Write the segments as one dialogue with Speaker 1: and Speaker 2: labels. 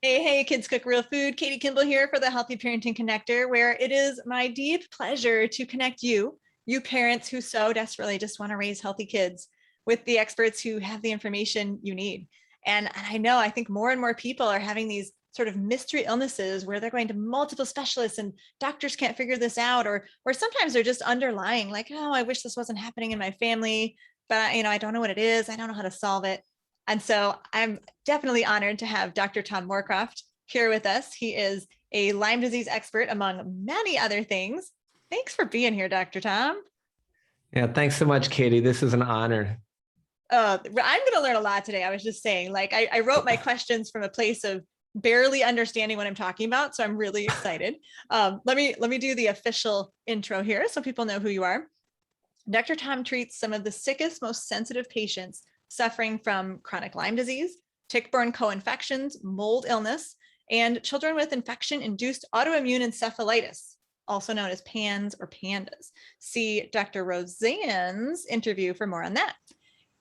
Speaker 1: Hey, kids cook real food. Katie Kimball here for the Healthy Parenting Connector, where it is my deep pleasure to connect you parents who so desperately just want to raise healthy kids, with the experts who have the information you need. And I think more and more people are having these sort of mystery illnesses where they're going to multiple specialists and doctors can't figure this out, or sometimes they're just underlying, like, oh, I wish this wasn't happening in my family, but I don't know what it is. I don't know how to solve it. And so I'm definitely honored to have Dr. Tom Moorcroft here with us. He is a Lyme disease expert, among many other things. Thanks for being here, Dr. Tom.
Speaker 2: Yeah, thanks so much, Katie. This is an honor.
Speaker 1: I'm going to learn a lot today. I was just saying, like, I wrote my questions from a place of barely understanding what I'm talking about, so I'm really excited. Let me do the official intro here so people know who you are. Dr. Tom treats some of the sickest, most sensitive patients suffering from chronic Lyme disease, tick-borne co-infections, mold illness, and children with infection-induced autoimmune encephalitis, also known as PANS or PANDAS. See Dr. Roseanne's interview for more on that.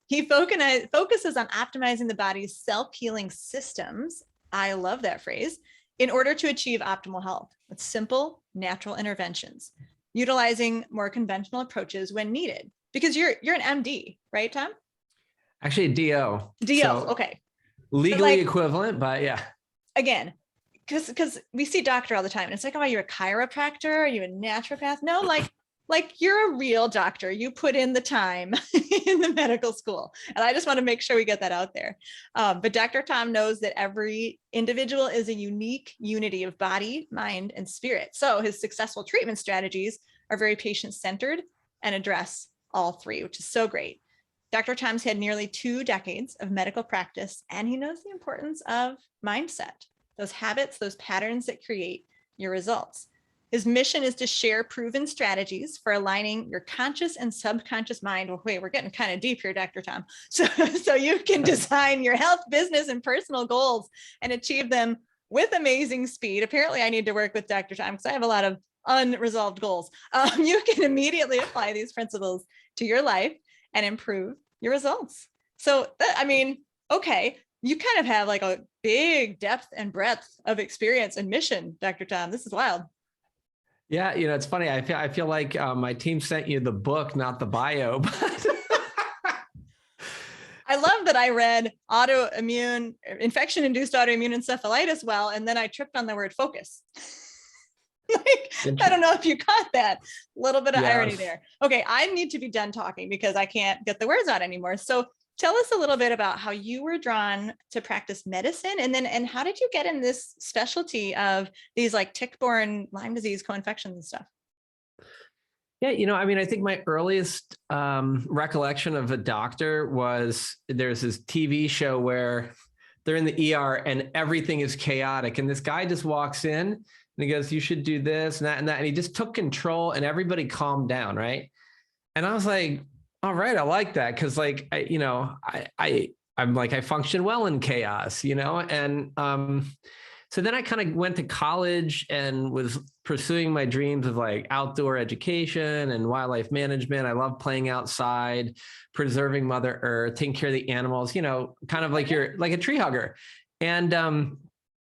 Speaker 1: He focuses on optimizing the body's self-healing systems, I love that phrase, in order to achieve optimal health with simple, natural interventions, utilizing more conventional approaches when needed. Because you're an MD, right, Tom?
Speaker 2: Actually, a DO.
Speaker 1: So, okay.
Speaker 2: Legally equivalent, but yeah.
Speaker 1: Again, because we see doctor all the time, and it's like, oh, you're a chiropractor? Are you a naturopath? No, like you're a real doctor. You put in the time in the medical school. And I just want to make sure we get that out there. But Dr. Tom knows that every individual is a unique unity of body, mind, and spirit. So his successful treatment strategies are very patient-centered and address all three, which is so great. Dr. Tom's had nearly 2 decades of medical practice, and he knows the importance of mindset, those habits, those patterns that create your results. His mission is to share proven strategies for aligning your conscious and subconscious mind. Well, wait, we're getting kind of deep here, Dr. Tom. So you can design your health, business, and personal goals and achieve them with amazing speed. Apparently, I need to work with Dr. Tom because I have a lot of unresolved goals. You can immediately apply these principles to your life and improve your results. So, okay, you kind of have like a big depth and breadth of experience and mission, Dr. Tom. This is wild.
Speaker 2: Yeah, it's funny. I feel like my team sent you the book, not the bio. But
Speaker 1: I love that I read infection-induced autoimmune encephalitis well, and then I tripped on the word focus. I don't know if you caught that. A little bit of irony there. Okay, I need to be done talking because I can't get the words out anymore. So tell us a little bit about how you were drawn to practice medicine, and how did you get in this specialty of these like tick-borne Lyme disease co-infections and stuff?
Speaker 2: Yeah, I think my earliest recollection of a doctor was there's this TV show where they're in the ER and everything is chaotic, and this guy just walks in and he goes, you should do this and that and that. And he just took control and everybody calmed down, right? And I was like, all right, I like that. Cause like, I'm like, I function well in chaos, and so then I kind of went to college and was pursuing my dreams of like outdoor education and wildlife management. I love playing outside, preserving Mother Earth, taking care of the animals, kind of like you're like a tree hugger. And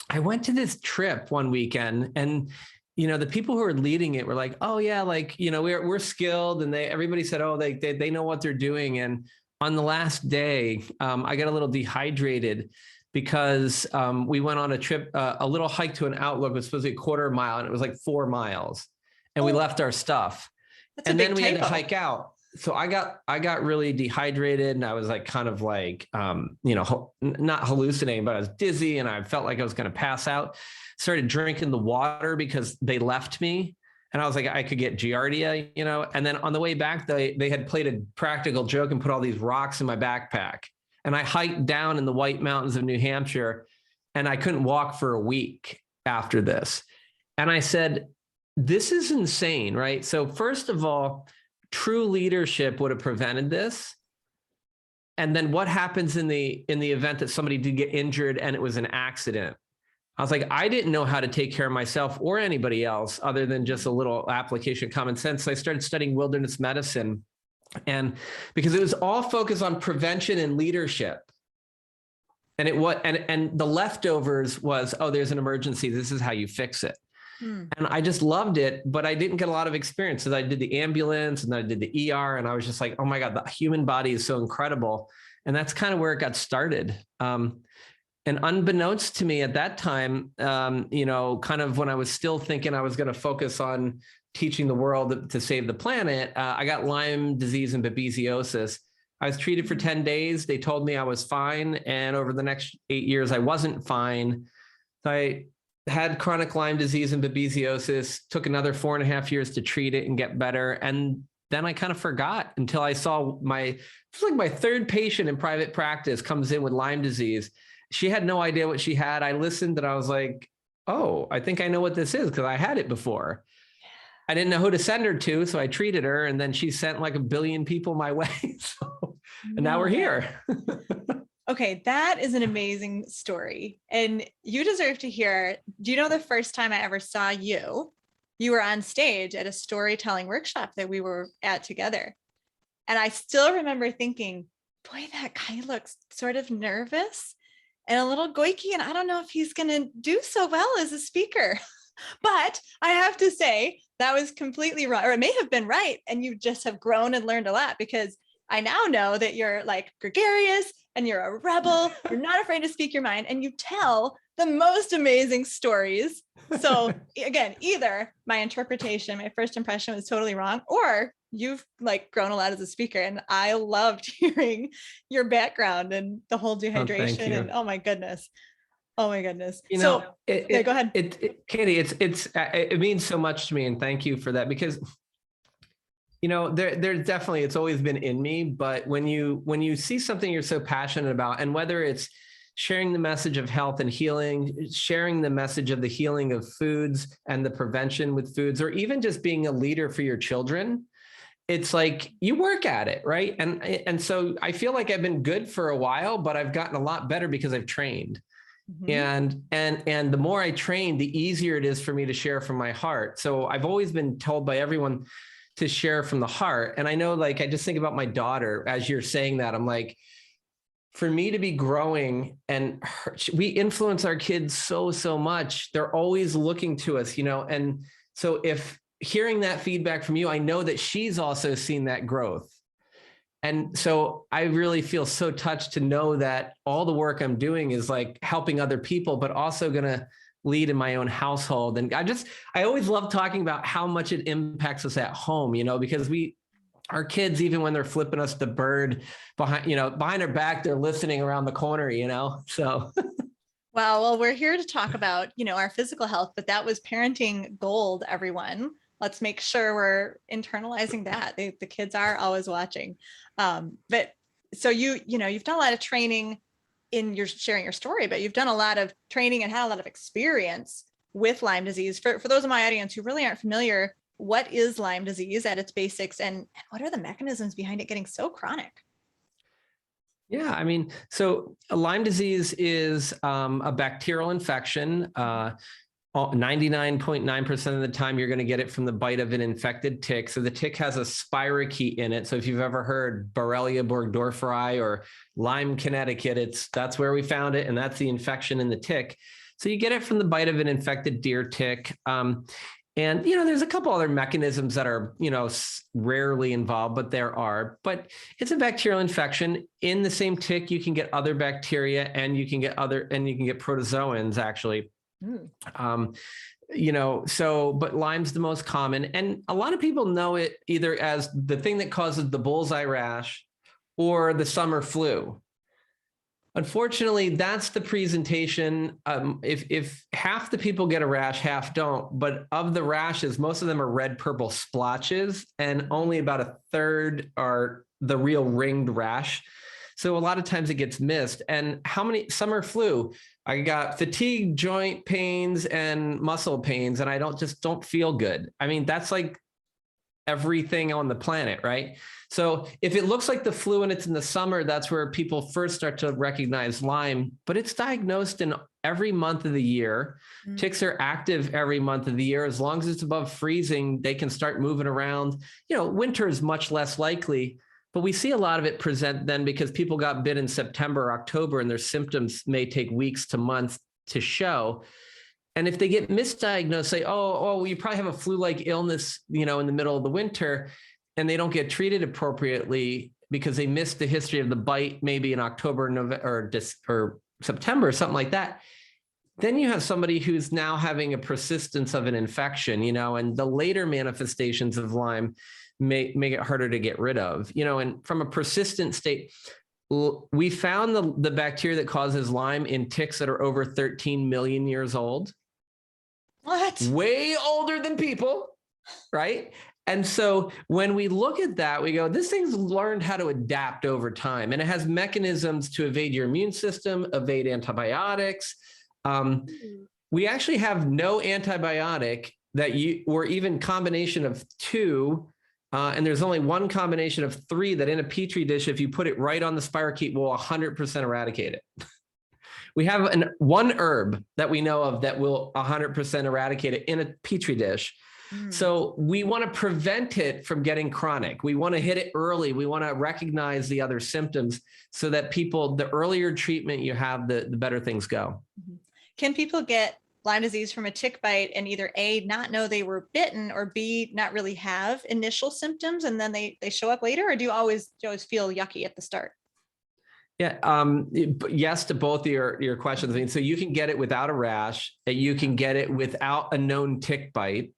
Speaker 2: I went to this trip one weekend, and the people who were leading it were like, oh yeah, like, we're skilled, and everybody said, oh, they know what they're doing. And on the last day, I got a little dehydrated because we went on a trip, a little hike to an outlook. It was supposed to be a 1/4 mile, and it was like 4 miles, and we left our stuff. And then we had to hike out. So I got really dehydrated, and I was like, kind of like, not hallucinating, but I was dizzy and I felt like I was going to pass out. Started drinking the water because they left me, and I was like, I could get giardia, and then on the way back, they had played a practical joke and put all these rocks in my backpack. And I hiked down in the White Mountains of New Hampshire, and I couldn't walk for a week after this. And I said, this is insane, right? So first of all, true leadership would have prevented this. And then what happens in the event that somebody did get injured and it was an accident? I was like, I didn't know how to take care of myself or anybody else other than just a little application of common sense. So I started studying wilderness medicine, and because it was all focused on prevention and leadership. And and the leftovers was, oh, there's an emergency. This is how you fix it. And I just loved it, but I didn't get a lot of experience. So I did the ambulance and then I did the ER, and I was just like, oh my God, the human body is so incredible. And that's kind of where it got started. And unbeknownst to me at that time, you know, kind of when I was still thinking I was going to focus on teaching the world to save the planet, I got Lyme disease and babesiosis. I was treated for 10 days. They told me I was fine. And over the next 8 years, I wasn't fine. So I had chronic Lyme disease and babesiosis, took another 4.5 years to treat it and get better. And then I kind of forgot until I saw it's like my third patient in private practice comes in with Lyme disease. She had no idea what she had. I listened and I was like, oh, I think I know what this is because I had it before. I didn't know who to send her to, so I treated her, and then she sent like 1 billion people my way. And now we're here.
Speaker 1: Okay, that is an amazing story. And you deserve to hear, do you know the first time I ever saw you? You were on stage at a storytelling workshop that we were at together. And I still remember thinking, boy, that guy looks sort of nervous and a little goiky, and I don't know if he's going to do so well as a speaker. But I have to say that was completely wrong, or it may have been right. And you just have grown and learned a lot, because I now know that you're like gregarious and you're a rebel. You're not afraid to speak your mind, and you tell the most amazing stories. So again, either my interpretation, my first impression was totally wrong, or you've like grown a lot as a speaker. And I loved hearing your background and the whole dehydration. And oh my goodness. Oh my goodness.
Speaker 2: You know,
Speaker 1: yeah, go ahead.
Speaker 2: Katie, it means so much to me, and thank you for that, because you know, there's definitely, it's always been in me, but when you see something you're so passionate about, and whether it's sharing the message of health and healing, sharing the message of the healing of foods and the prevention with foods, or even just being a leader for your children, it's like you work at it, right? And so I feel like I've been good for a while, but I've gotten a lot better because I've trained. Mm-hmm. And the more I train, the easier it is for me to share from my heart. So I've always been told by everyone to share from the heart. And I know, like, I just think about my daughter, as you're saying that, I'm like, for me to be growing, and we influence our kids so much. They're always looking to us, you know? And so if hearing that feedback from you, I know that she's also seen that growth. And so I really feel so touched to know that all the work I'm doing is like helping other people, but also going to lead in my own household. And I always love talking about how much it impacts us at home, you know, because our kids, even when they're flipping us the bird behind our back, they're listening around the corner, you know, so.
Speaker 1: Well, we're here to talk about, you know, our physical health, but that was parenting gold, everyone. Let's make sure we're internalizing that. The kids are always watching. But so you've done a lot of training in your sharing your story, but you've done a lot of training and had a lot of experience with Lyme disease. For those of my audience who really aren't familiar, what is Lyme disease at its basics, and what are the mechanisms behind it getting so chronic?
Speaker 2: Yeah, I mean, so Lyme disease is a bacterial infection. 99.9% of the time, you're going to get it from the bite of an infected tick. So the tick has a spirochete in it. So if you've ever heard Borrelia burgdorferi or Lyme, Connecticut, that's where we found it. And that's the infection in the tick. So you get it from the bite of an infected deer tick. And, you know, there's a couple other mechanisms that are, you know, rarely involved, but there are. But it's a bacterial infection. In the same tick, you can get other bacteria, and you can get protozoans, actually. You know, but Lyme's the most common, and a lot of people know it either as the thing that causes the bullseye rash or the summer flu. Unfortunately, that's the presentation. If half the people get a rash, half don't, but of the rashes, most of them are red purple splotches, and only about a third are the real ringed rash. So a lot of times it gets missed. And how many summer flu? I got fatigue, joint pains, and muscle pains, and I don't feel good. I mean, that's like everything on the planet, right? So if it looks like the flu and it's in the summer, that's where people first start to recognize Lyme, but it's diagnosed in every month of the year. Ticks are active every month of the year. As long as it's above freezing, they can start moving around. You know, winter is much less likely, But we see a lot of it present then because people got bit in September or October and their symptoms may take weeks to months to show. And if they get misdiagnosed, say, oh, you probably have a flu-like illness, in the middle of the winter, and they don't get treated appropriately because they missed the history of the bite, maybe in October, November, or September, something like that. Then you have somebody who's now having a persistence of an infection, and the later manifestations of Lyme make it harder to get rid of, and from a persistent state, we found the bacteria that causes Lyme in ticks that are over 13 million years old.
Speaker 1: What?
Speaker 2: Way older than people, right? And so when we look at that, we go, this thing's learned how to adapt over time, and it has mechanisms to evade your immune system, evade antibiotics. We actually have no antibiotic or even combination of two, and there's only one combination of three that in a Petri dish, if you put it right on the spirochete, will 100% eradicate it. We have one herb that we know of that will 100% eradicate it in a Petri dish. So we want to prevent it from getting chronic. We want to hit it early. We want to recognize the other symptoms so that the earlier treatment you have, the better things go.
Speaker 1: Can people get Lyme disease from a tick bite and either A, not know they were bitten, or B, not really have initial symptoms and then they show up later? Or do you always feel yucky at the start?
Speaker 2: Yeah, yes to both of your questions. I mean, so you can get it without a rash, and you can get it without a known tick bite.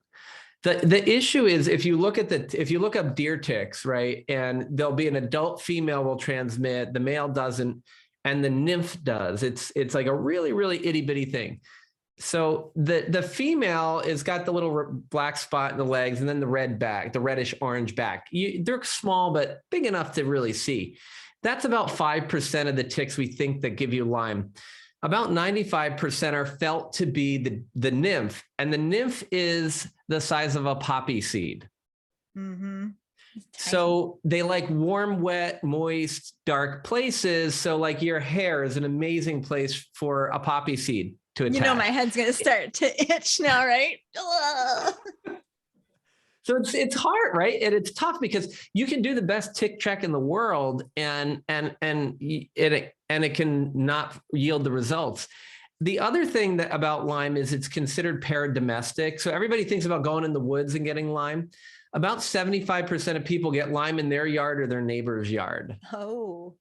Speaker 2: The issue is if you look up deer ticks, right, and there'll be an adult female will transmit, the male doesn't, and the nymph does. It's like a really, really itty bitty thing. So the female has got the little black spot in the legs and then the red back, the reddish orange back. They're small, but big enough to really see. That's about 5% of the ticks we think that give you Lyme. About 95% are felt to be the nymph, and the nymph is the size of a poppy seed. Mm-hmm. So they like warm, wet, moist, dark places. So like your hair is an amazing place for a poppy seed to attack.
Speaker 1: My head's going to start to itch now, right?
Speaker 2: So it's hard, right? And it's tough because you can do the best tick check in the world and it can not yield the results. The other thing about Lyme is it's considered paradomestic. So everybody thinks about going in the woods and getting Lyme. About 75% of people get Lyme in their yard or their neighbor's yard. Oh.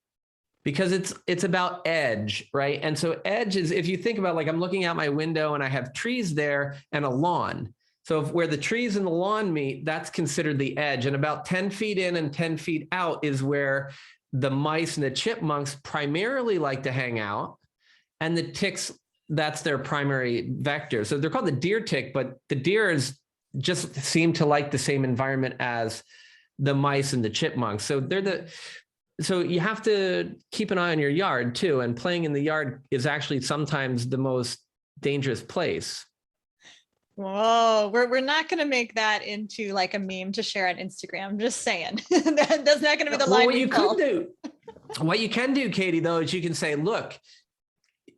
Speaker 2: Because it's about edge, right? And so edge is, if you think about, like, I'm looking out my window and I have trees there and a lawn. So where the trees and the lawn meet, that's considered the edge. And about 10 feet in and 10 feet out is where the mice and the chipmunks primarily like to hang out. And the ticks, that's their primary vector. So they're called the deer tick, but the deers just seem to like the same environment as the mice and the chipmunks. So so you have to keep an eye on your yard too. And playing in the yard is actually sometimes the most dangerous place.
Speaker 1: Whoa, we're not going to make that into like a meme to share on Instagram. I'm just saying. That's not going to be the line.
Speaker 2: What you can do, Katie, though, is you can say, look,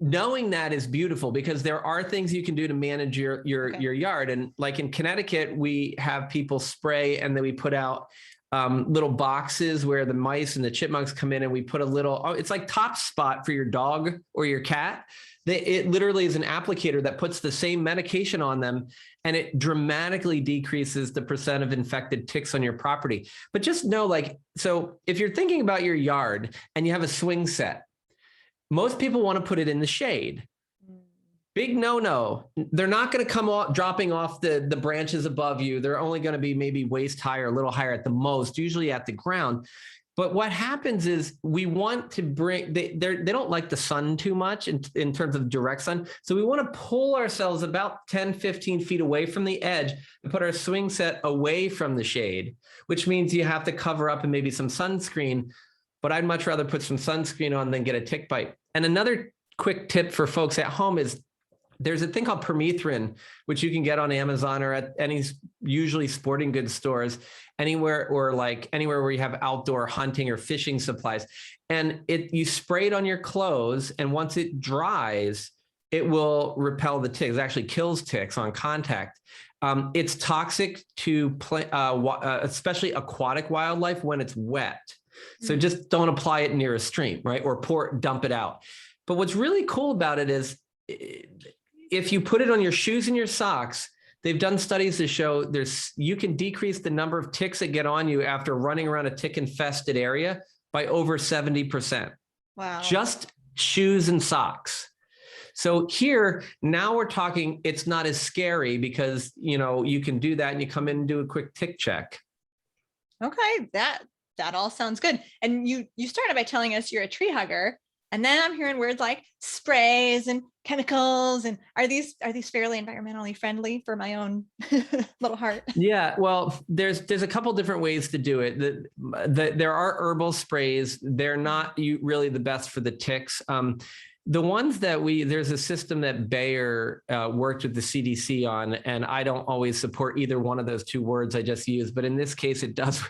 Speaker 2: knowing that is beautiful because there are things you can do to manage your yard. And like in Connecticut, we have people spray and then we put out little boxes where the mice and the chipmunks come in, and we put a little, it's like top spot for your dog or your cat. It literally is an applicator that puts the same medication on them, and it dramatically decreases the percent of infected ticks on your property. But just know, like, so if you're thinking about your yard and you have a swing set, most people want to put it in the shade. Big no-no. They're not going to come off, dropping off the branches above you. They're only going to be maybe waist high or a little higher at the most, usually at the ground. But what happens is we want to bring, they don't like the sun too much in terms of direct sun. So we want to pull ourselves about 10, 15 feet away from the edge and put our swing set away from the shade, which means you have to cover up and maybe some sunscreen. But I'd much rather put some sunscreen on than get a tick bite. And another quick tip for folks at home is there's a thing called Permethrin, which you can get on Amazon or at any usually sporting goods stores, anywhere where you have outdoor hunting or fishing supplies. And you spray it on your clothes, and once it dries, it will repel the ticks. It actually kills ticks on contact. It's toxic to especially aquatic wildlife when it's wet. So just don't apply it near a stream, right? Or dump it out. But what's really cool about it is if you put it on your shoes and your socks, they've done studies to show you can decrease the number of ticks that get on you after running around a tick-infested area by over 70%.
Speaker 1: Wow.
Speaker 2: Just shoes and socks. So here, now we're talking, it's not as scary because, you can do that and you come in and do a quick tick check.
Speaker 1: Okay, that all sounds good. And you started by telling us you're a tree hugger. And then I'm hearing words like sprays and chemicals. And are these fairly environmentally friendly for my own little heart?
Speaker 2: Yeah, well, there's a couple different ways to do it. There are herbal sprays. They're not really the best for the ticks. The ones that there's a system that Bayer worked with the CDC on, and I don't always support either one of those two words I just used, but in this case, it does.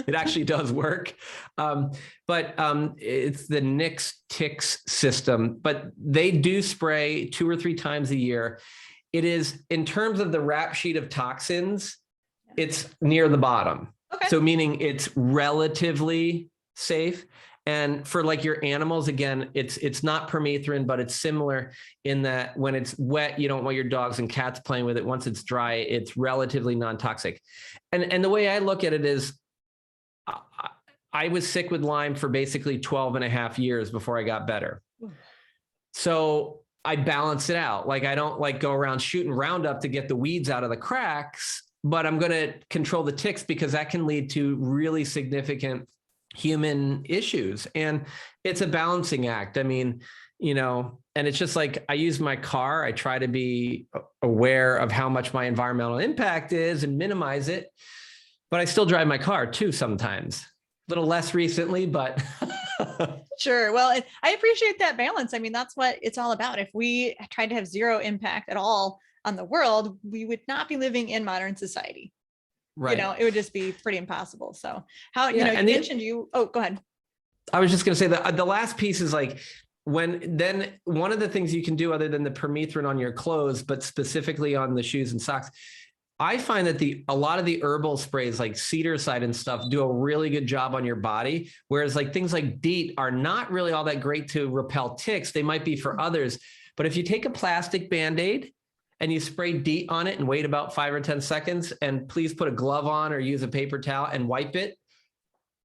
Speaker 2: It actually does work. But it's the Nix ticks system, but they do spray 2 or 3 times a year. It is, in terms of the rap sheet of toxins, it's near the bottom.
Speaker 1: Okay.
Speaker 2: So meaning it's relatively safe. And for like your animals, again, it's not permethrin, but it's similar in that when it's wet, you don't want your dogs and cats playing with it. Once it's dry, it's relatively non-toxic. And the way I look at it is, I was sick with Lyme for basically 12 and a half years before I got better. So I balance it out. Like I don't like go around shooting Roundup to get the weeds out of the cracks, but I'm going to control the ticks because that can lead to really significant human issues. And it's a balancing act. I mean, and it's just like, I use my car. I try to be aware of how much my environmental impact is and minimize it. But I still drive my car too sometimes. A little less recently, but.
Speaker 1: Sure. Well, I appreciate that balance. I mean, that's what it's all about. If we tried to have zero impact at all on the world, we would not be living in modern society.
Speaker 2: Right.
Speaker 1: It would just be pretty impossible. So you mentioned go ahead.
Speaker 2: I was just going to say that the last piece is like, then one of the things you can do other than the permethrin on your clothes, but specifically on the shoes and socks, I find that a lot of the herbal sprays like cedar side and stuff do a really good job on your body. Whereas like things like DEET are not really all that great to repel ticks. They might be for others, but if you take a plastic Band-Aid and you spray DEET on it and wait about 5 or 10 seconds, and please put a glove on or use a paper towel and wipe it,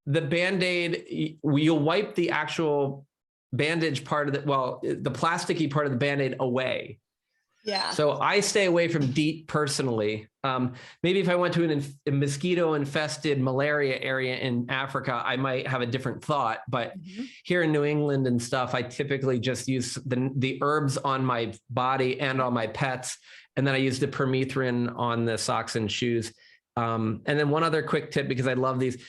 Speaker 2: the Band-Aid, you'll wipe the actual bandage part of the plasticky part of the Band-Aid away.
Speaker 1: Yeah.
Speaker 2: So I stay away from DEET personally. Maybe if I went to a mosquito-infested malaria area in Africa, I might have a different thought. But here in New England and stuff, I typically just use the herbs on my body and on my pets. And then I use the permethrin on the socks and shoes. And then one other quick tip, because I love these.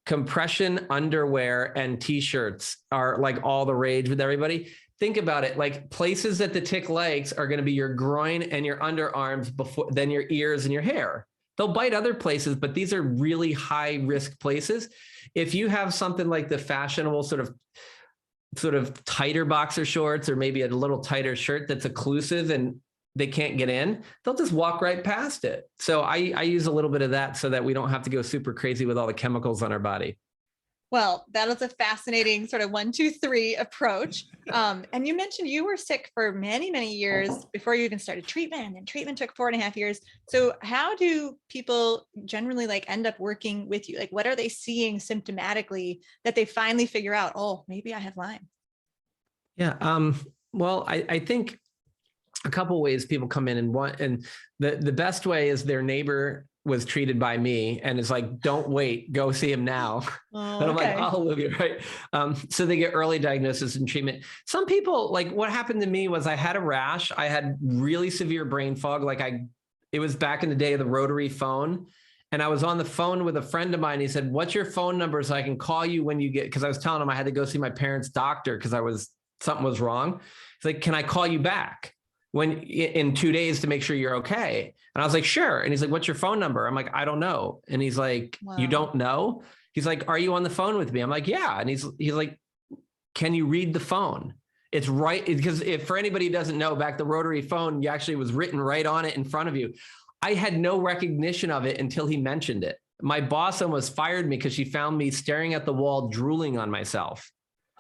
Speaker 2: Compression underwear and t-shirts are like all the rage with everybody. Think about it, like places that the tick likes are going to be your groin and your underarms then your ears and your hair. They'll bite other places, but these are really high risk places. If you have something like the fashionable sort of tighter boxer shorts, or maybe a little tighter shirt that's occlusive and they can't get in, they'll just walk right past it. So I use a little bit of that so that we don't have to go super crazy with all the chemicals on our body.
Speaker 1: Well, that is a fascinating sort of 1, 2, 3 approach. And you mentioned you were sick for many, many years before you even started treatment, and treatment took 4.5 years. So how do people generally end up working with you? Like, what are they seeing symptomatically that they finally figure out, oh, maybe I have Lyme?
Speaker 2: Yeah. Well, I think a couple of ways people come in, and the best way is their neighbor was treated by me and is like, don't wait, go see him now.
Speaker 1: Oh,
Speaker 2: and I'm
Speaker 1: okay.
Speaker 2: like, hallelujah, right? So they get early diagnosis and treatment. Some people, like what happened to me was I had a rash. I had really severe brain fog. It was back in the day of the rotary phone. And I was on the phone with a friend of mine. He said, what's your phone number so I can call you when you get, because I was telling him I had to go see my parents' doctor because something was wrong. He's like, can I call you back in 2 days to make sure you're okay? And I was like, sure. And he's like, what's your phone number? I'm like, I don't know. And he's like,
Speaker 1: wow.
Speaker 2: You don't know? He's like, are you on the phone with me? I'm like, yeah. And he's like, can you read the phone? It's right. Because if for anybody who doesn't know, back the rotary phone, you actually was written right on it in front of you. I had no recognition of it until he mentioned it. My boss almost fired me because she found me staring at the wall, drooling on myself.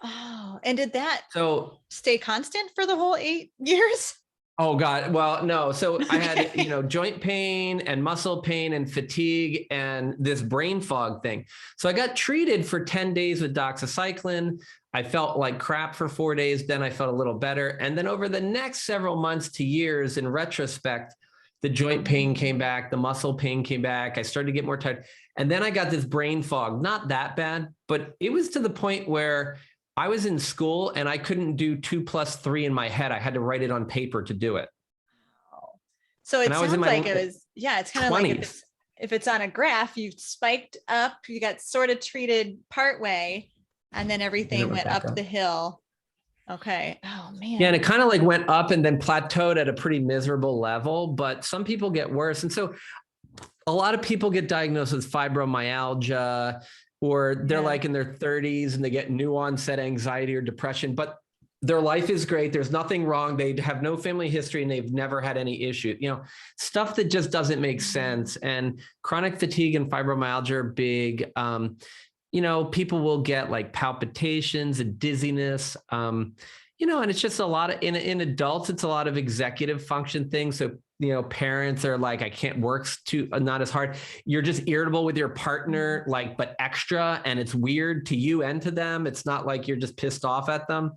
Speaker 1: Oh, and did that
Speaker 2: So
Speaker 1: stay constant for the whole 8 years?
Speaker 2: oh God, well, no. So I had,
Speaker 1: Okay.
Speaker 2: joint pain and muscle pain and fatigue and this brain fog thing. So I got treated for 10 days with doxycycline. I felt like crap for 4 days. Then I felt a little better. And then over the next several months to years, in retrospect, the joint pain came back, the muscle pain came back. I started to get more tired. And then I got this brain fog, not that bad, but it was to the point where I was in school and I couldn't do 2 + 3 in my head. I had to write it on paper to do it.
Speaker 1: So it
Speaker 2: And I was in
Speaker 1: sounds
Speaker 2: my
Speaker 1: like it was, yeah, it's kind of like
Speaker 2: 20s.
Speaker 1: if it's on a graph, you spiked up, you got sort of treated part way, and then everything went up the hill. Okay. Oh man.
Speaker 2: Yeah, and it kind of like went up and then plateaued at a pretty miserable level, but some people get worse. And so a lot of people get diagnosed with fibromyalgia, or they're like in their 30s and they get new onset anxiety or depression, but their life is great. There's nothing wrong. They have no family history and they've never had any issue, stuff that just doesn't make sense. And chronic fatigue and fibromyalgia are big. People will get like palpitations and dizziness, and it's just a lot of, in adults, it's a lot of executive function things. So, parents are like, I can't work not as hard. You're just irritable with your partner, like, but extra, and it's weird to you and to them. It's not like you're just pissed off at them.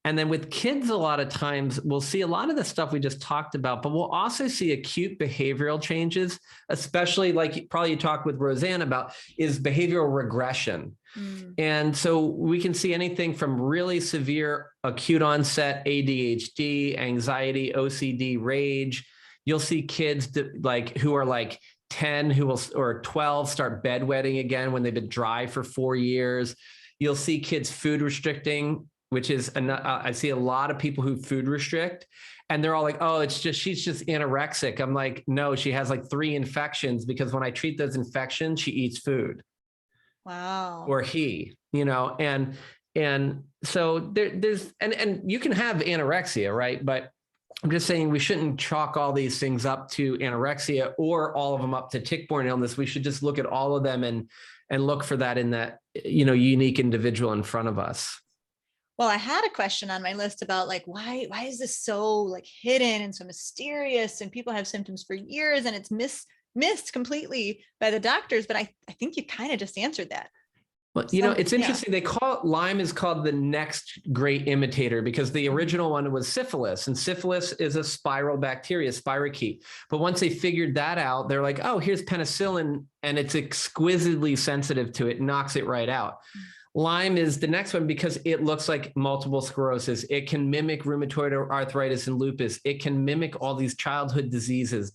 Speaker 2: And then with kids, a lot of times we'll see a lot of the stuff we just talked about, but we'll also see acute behavioral changes, especially like probably you talked with Roseanne about, is behavioral regression. And so we can see anything from really severe acute onset ADHD, anxiety, OCD, rage. You'll see kids who are like 10 or 12 start bedwetting again when they've been dry for 4 years. You'll see kids food restricting, which is, I see a lot of people who food restrict and they're all like, oh, she's just anorexic. I'm like, no, she has like 3 infections, because when I treat those infections, she eats food.
Speaker 1: Wow.
Speaker 2: Or he, and so there's, and you can have anorexia, right? But I'm just saying we shouldn't chalk all these things up to anorexia or all of them up to tick-borne illness. We should just look at all of them and look for that in that, unique individual in front of us.
Speaker 1: Well, I had a question on my list about like, why is this so like hidden and so mysterious, and people have symptoms for years and it's missed completely by the doctors, but I think you kind of just answered that.
Speaker 2: Well, it's interesting. They call it, Lyme is called the next great imitator, because the original one was syphilis, and syphilis is a spiral bacteria, spirochete. But once they figured that out, they're like, oh, here's penicillin, and it's exquisitely sensitive to it, knocks it right out. Lyme is the next one because it looks like multiple sclerosis. It can mimic rheumatoid arthritis and lupus. It can mimic all these childhood diseases.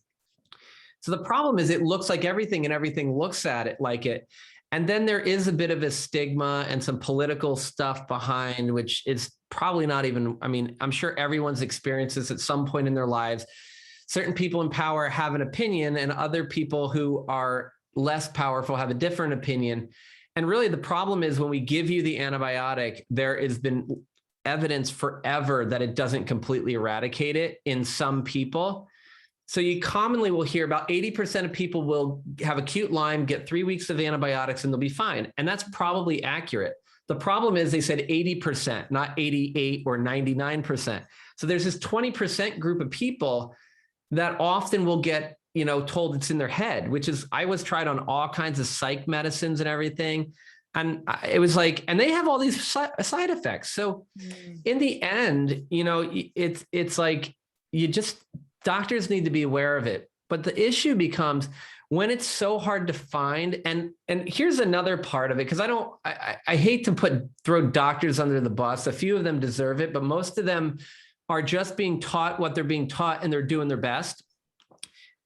Speaker 2: So the problem is it looks like everything, and everything looks at it like it. And then there is a bit of a stigma and some political stuff behind, which is probably not even, I'm sure everyone's experienced this at some point in their lives. Certain people in power have an opinion, and other people who are less powerful have a different opinion. And really the problem is when we give you the antibiotic, there has been evidence forever that it doesn't completely eradicate it in some people. So you commonly will hear about 80% of people will have acute Lyme, get 3 weeks of antibiotics, and they'll be fine. And that's probably accurate. The problem is they said 80%, not 88 or 99%. So there's this 20% group of people that often will get, told it's in their head, which is, I was tried on all kinds of psych medicines and everything. And it was like, and they have all these side effects. So in the end, it's like, doctors need to be aware of it. But the issue becomes when it's so hard to find. And here's another part of it, because I hate to throw doctors under the bus. A few of them deserve it, but most of them are just being taught what they're being taught, and they're doing their best.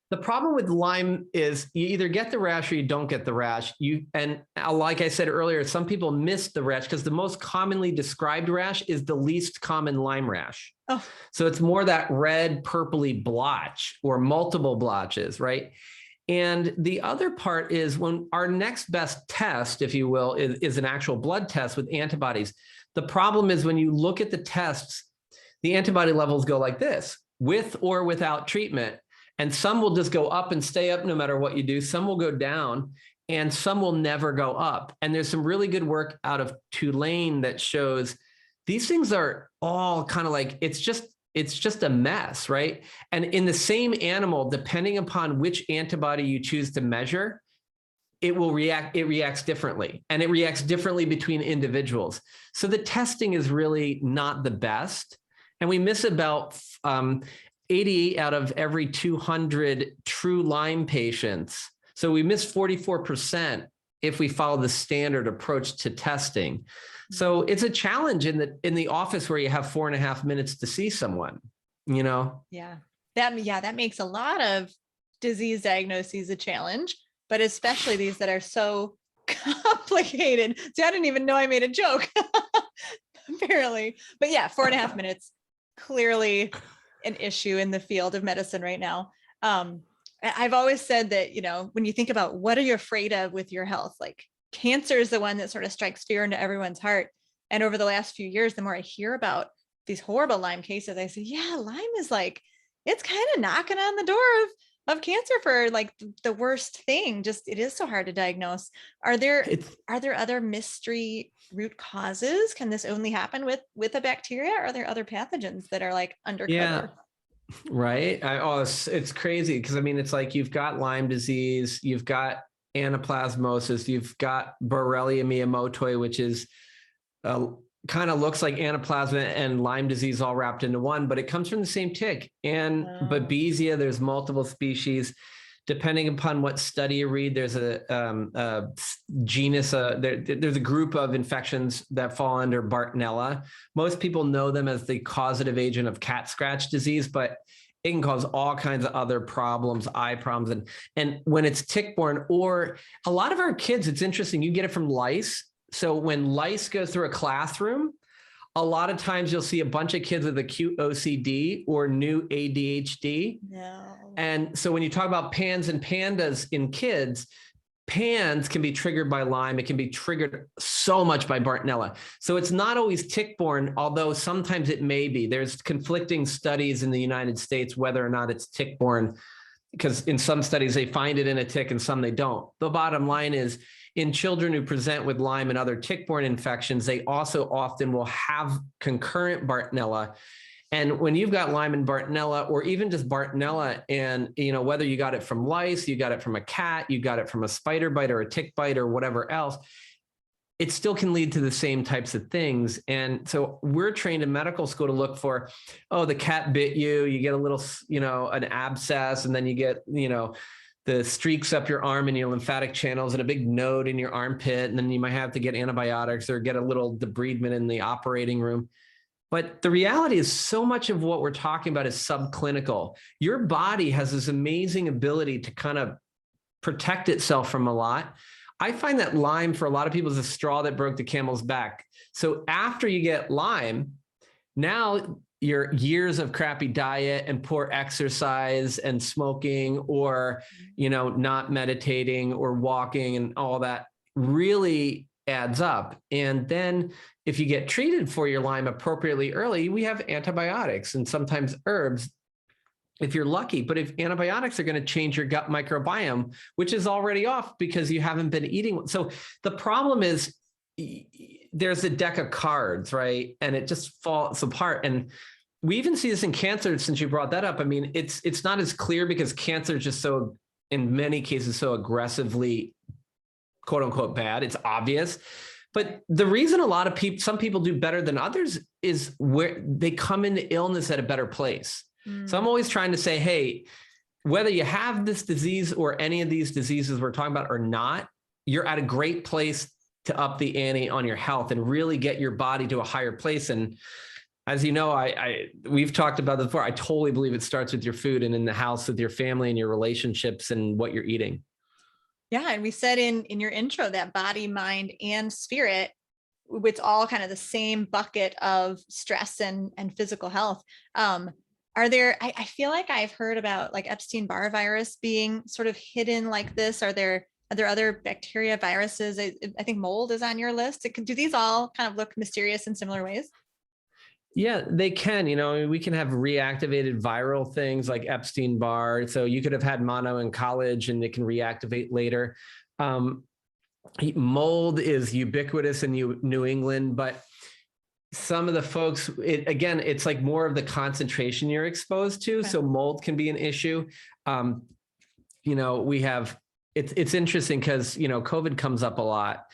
Speaker 2: The problem with Lyme is you either get the rash or you don't get the rash. And like I said earlier, some people miss the rash because the most commonly described rash is the least common Lyme rash. Oh. So it's more that red purpley blotch or multiple blotches, right? And the other part is when our next best test, if you will, is an actual blood test with antibodies. The problem is when you look at the tests, the antibody levels go like this, with or without treatment. And some will just go up and stay up no matter what you do. Some will go down. and some will never go up. And there's some really good work out of Tulane that shows these things are all kind of like, it's just a mess, right? And in the same animal, depending upon which antibody you choose to measure, it reacts differently, and it reacts differently between individuals. So the testing is really not the best. And we miss about 88 out of every 200 true Lyme patients. So we miss 44% if we follow the standard approach to testing. So it's a challenge in the office where you have 4.5 minutes to see someone, you know?
Speaker 1: Yeah, that makes a lot of disease diagnoses a challenge, but especially these that are so complicated. See, I didn't even know I made a joke, apparently. But yeah, 4.5 minutes, clearly an issue in the field of medicine right now. I've always said that, you know, when you think about what are you afraid of with your health, like cancer is the one that sort of strikes fear into everyone's heart. And over the last few years, the more I hear about these horrible Lyme cases, I say, yeah, Lyme is like, it's kind of knocking on the door of cancer for like the worst thing. Just, it is so hard to diagnose. Are there other mystery root causes? Can this only happen with a bacteria? Or are there other pathogens that are like undercover?
Speaker 2: Yeah. Right. It's crazy. Cause I mean, it's like, you've got Lyme disease, you've got anaplasmosis, you've got Borrelia miyamotoi, which is kind of looks like anaplasma and Lyme disease all wrapped into one, but it comes from the same tick. And Babesia, there's multiple species. Depending upon what study you read, there's a genus, there's a group of infections that fall under Bartonella. Most people know them as the causative agent of cat scratch disease, but it can cause all kinds of other problems, eye problems. And when it's tick-borne, or a lot of our kids, it's interesting, you get it from lice. So when lice go through a classroom, a lot of times you'll see a bunch of kids with acute OCD or new ADHD. No. And so when you talk about PANS and PANDAS in kids, PANS can be triggered by Lyme. It can be triggered so much by Bartonella. So it's not always tick-borne, although sometimes it may be. There's conflicting studies in the United States whether or not it's tick-borne, because in some studies they find it in a tick and some they don't. The bottom line is, in children who present with Lyme and other tick-borne infections, they also often will have concurrent Bartonella. And when you've got Lyme and Bartonella, or even just Bartonella, and you know, whether you got it from lice, you got it from a cat, you got it from a spider bite or a tick bite or whatever else, it still can lead to the same types of things. And so we're trained in medical school to look for, oh, the cat bit you, you get a little, you know, an abscess, and then you get, you know, the streaks up your arm and your lymphatic channels and a big node in your armpit. And then you might have to get antibiotics or get a little debridement in the operating room. But the reality is, so much of what we're talking about is subclinical. Your body has this amazing ability to kind of protect itself from a lot. I find that Lyme for a lot of people is a straw that broke the camel's back. So after you get Lyme, now your years of crappy diet and poor exercise and smoking, or, you know, not meditating or walking and all that really adds up. And then if you get treated for your Lyme appropriately early, we have antibiotics and sometimes herbs if you're lucky. But if antibiotics are going to change your gut microbiome, which is already off because you haven't been eating. So the problem is, there's a deck of cards, right? And it just falls apart. And we even see this in cancer, since you brought that up. I mean, it's not as clear because cancer is just so, in many cases, so aggressively, quote unquote, bad. It's obvious. But the reason a lot of people, some people do better than others, is where they come into illness at a better place. So I'm always trying to say, hey, whether you have this disease or any of these diseases we're talking about or not, you're at a great place to up the ante on your health and really get your body to a higher place. And as you know, we've talked about this before. I totally believe it starts with your food and in the house with your family and your relationships and what you're eating.
Speaker 1: Yeah. And we said in your intro that body, mind, and spirit, it's all kind of the same bucket of stress and physical health. Are there, I feel like I've heard about like Epstein-Barr virus being sort of hidden like this. Are there other bacteria, viruses? I think mold is on your list. Do these all kind of look mysterious in similar ways?
Speaker 2: Yeah, they can. You know, we can have reactivated viral things like Epstein-Barr. So you could have had mono in college and it can reactivate later. Mold is ubiquitous in New England, but some of the folks, again, it's like more of the concentration you're exposed to.
Speaker 1: Okay.
Speaker 2: So mold can be an issue. We have, it's interesting because, COVID comes up a lot.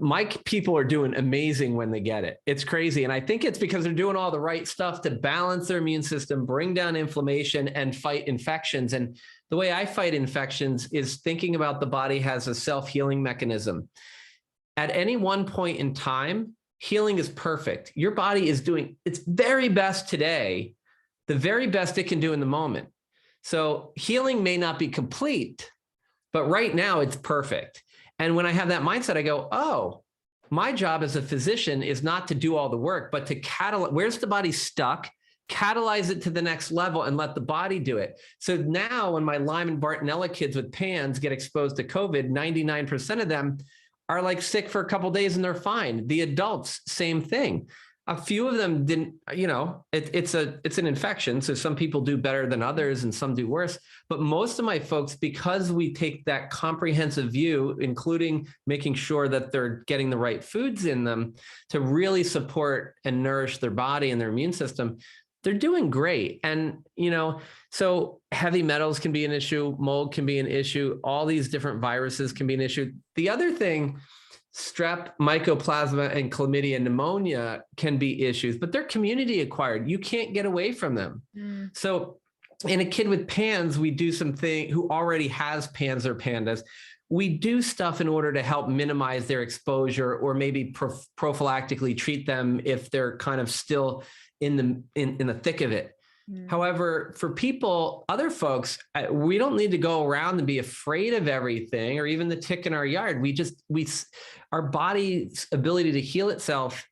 Speaker 2: My people are doing amazing when they get it. It's crazy. And I think it's because they're doing all the right stuff to balance their immune system, bring down inflammation, and fight infections. And the way I fight infections is thinking about the body has a self-healing mechanism. At any one point in time, healing is perfect. Your body is doing its very best today, the very best it can do in the moment. So healing may not be complete, but right now it's perfect. And when I have that mindset, I go, oh, my job as a physician is not to do all the work, but to catalyze, where's the body stuck, catalyze it to the next level and let the body do it. So now when my Lyme and Bartonella kids with PANS get exposed to COVID, 99% of them are like sick for a couple of days and they're fine. The adults, same thing. A few of them didn't, it's an infection. So some people do better than others and some do worse. But most of my folks, because we take that comprehensive view, including making sure that they're getting the right foods in them to really support and nourish their body and their immune system, they're doing great. And, so heavy metals can be an issue. Mold can be an issue. All these different viruses can be an issue. The other thing, strep, mycoplasma, and chlamydia, pneumonia can be issues, but they're community acquired. You can't get away from them. So in a kid with PANS, we do something who already has PANS or PANDAS. We do stuff in order to help minimize their exposure or maybe prophylactically treat them if they're kind of still in the thick of it. However, for people, other folks, we don't need to go around and be afraid of everything or even the tick in our yard. Our body's ability to heal itself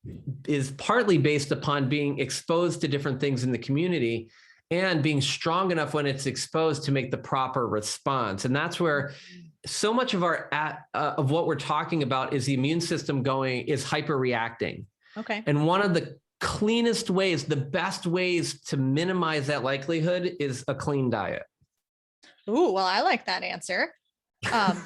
Speaker 2: is partly based upon being exposed to different things in the community and being strong enough when it's exposed to make the proper response. And that's where so much of of what we're talking about is the immune system is hyperreacting.
Speaker 1: Okay.
Speaker 2: And one of the cleanest ways, the best ways to minimize that likelihood is a clean diet.
Speaker 1: Ooh, well, I like that answer. To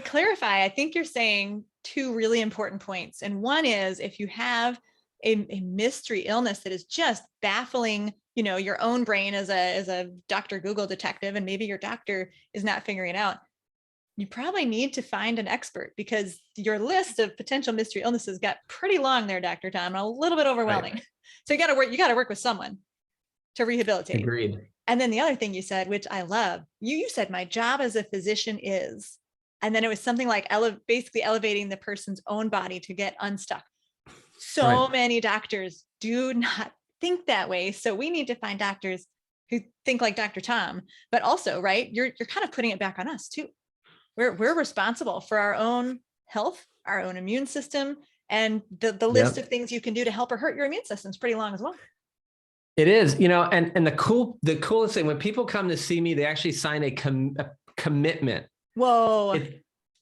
Speaker 1: clarify, I think you're saying two really important points. And one is if you have a mystery illness that is just baffling, your own brain as a Dr. Google detective, and maybe your doctor is not figuring it out, you probably need to find an expert because your list of potential mystery illnesses got pretty long there, Dr. Tom, and a little bit overwhelming. Right. So you got to work with someone to rehabilitate.
Speaker 2: Agreed.
Speaker 1: And then the other thing you said, which I love, you said my job as a physician is, and then it was something like basically elevating the person's own body to get unstuck. So many doctors do not think that way. So we need to find doctors who think like Dr. Tom, but also, right, you're kind of putting it back on us too. We're responsible for our own health, our own immune system, and the list of things you can do to help or hurt your immune system is pretty long as well.
Speaker 2: It is, and the coolest thing, when people come to see me, they actually sign a commitment.
Speaker 1: Whoa.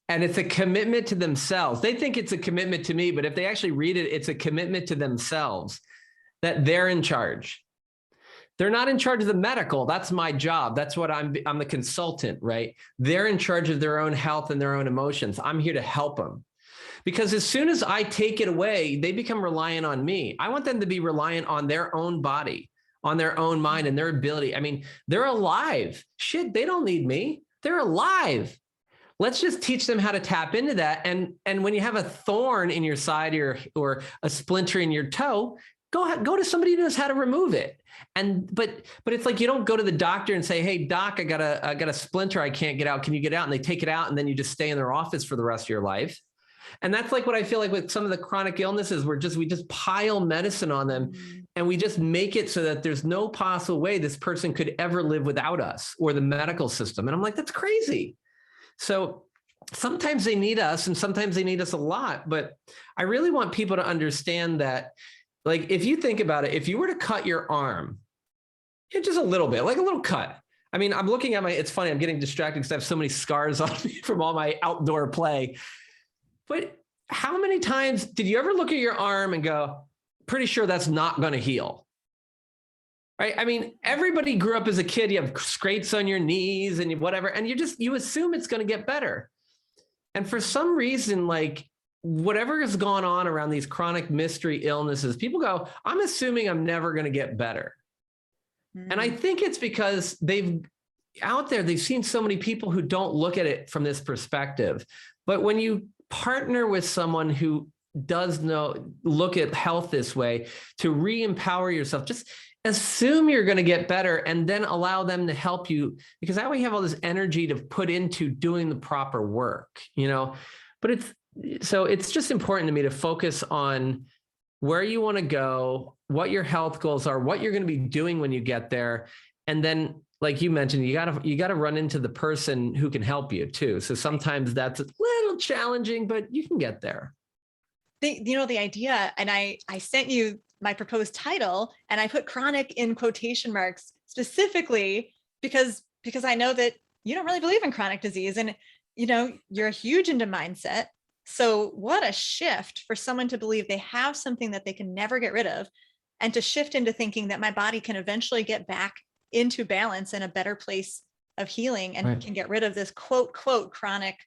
Speaker 2: And it's a commitment to themselves. They think it's a commitment to me, but if they actually read it, it's a commitment to themselves that they're in charge. They're not in charge of the medical. That's my job. That's what I'm the consultant, right? They're in charge of their own health and their own emotions. I'm here to help them. Because as soon as I take it away, they become reliant on me. I want them to be reliant on their own body, on their own mind and their ability. I mean, they're alive. Shit, they don't need me. They're alive. Let's just teach them how to tap into that. And when you have a thorn in your side or a splinter in your toe, go to somebody who knows how to remove it. But it's like you don't go to the doctor and say, "Hey, doc, I got a splinter. I can't get out. Can you get out?" And they take it out, and then you just stay in their office for the rest of your life. And that's like what I feel like with some of the chronic illnesses. We just pile medicine on them, and we just make it so that there's no possible way this person could ever live without us or the medical system. And I'm like, that's crazy. So sometimes they need us, and sometimes they need us a lot. But I really want people to understand that. Like, if you think about it, if you were to cut your arm, just a little bit, like a little cut. I mean, I'm looking at it's funny, I'm getting distracted because I have so many scars on me from all my outdoor play. But how many times did you ever look at your arm and go, pretty sure that's not going to heal? Right. I mean, everybody grew up as a kid, you have scrapes on your knees and whatever, and you assume it's going to get better. And for some reason, like whatever has gone on around these chronic mystery illnesses, people go, I'm assuming I'm never going to get better. And I think it's because they've seen so many people who don't look at it from this perspective. But when you partner with someone who does look at health this way, to re-empower yourself, just assume you're going to get better and then allow them to help you, because that way you have all this energy to put into doing the proper work, but it's just important to me to focus on where you want to go, what your health goals are, what you're going to be doing when you get there. And then, like you mentioned, you got to run into the person who can help you too. So sometimes that's a little challenging, but you can get there.
Speaker 1: The idea, and I sent you my proposed title, and I put chronic in quotation marks specifically because I know that you don't really believe in chronic disease, and you're huge into mindset. So what a shift for someone to believe they have something that they can never get rid of, and to shift into thinking that my body can eventually get back into balance and a better place of healing, and can get rid of this quote chronic